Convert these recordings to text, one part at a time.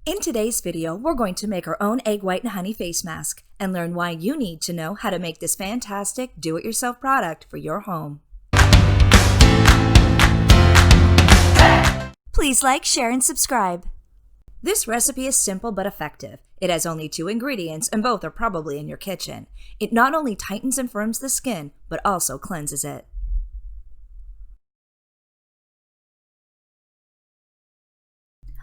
In today's video, we're going to make our own egg white and honey face mask and learn why you need to know how to make this fantastic do-it-yourself product for your home. Please like, share, and subscribe. This recipe is simple but effective. It has only 2 ingredients and both are probably in your kitchen. It not only tightens and firms the skin, but also cleanses it.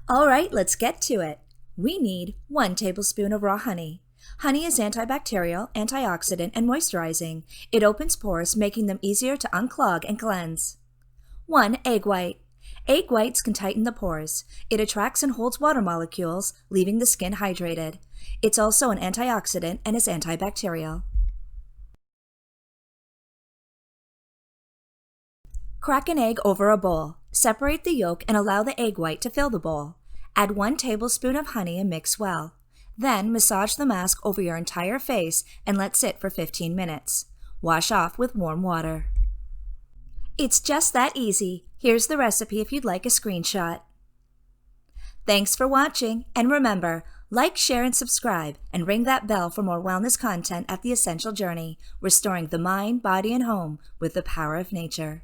Alright, let's get to it. We need 1 tablespoon of raw honey. Honey is antibacterial, antioxidant, and moisturizing. It opens pores, making them easier to unclog and cleanse. 1 egg white. Egg whites can tighten the pores. It attracts and holds water molecules, leaving the skin hydrated. It's also an antioxidant and is antibacterial. Crack an egg over a bowl. Separate the yolk and allow the egg white to fill the bowl. Add 1 tablespoon of honey and mix well. Then massage the mask over your entire face and let sit for 15 minutes. Wash off with warm water. It's just that easy. Here's the recipe if you'd like a screenshot. Thanks for watching, and remember, like, share, and subscribe, and ring that bell for more wellness content at The Essential Journey, restoring the mind, body, and home with the power of nature.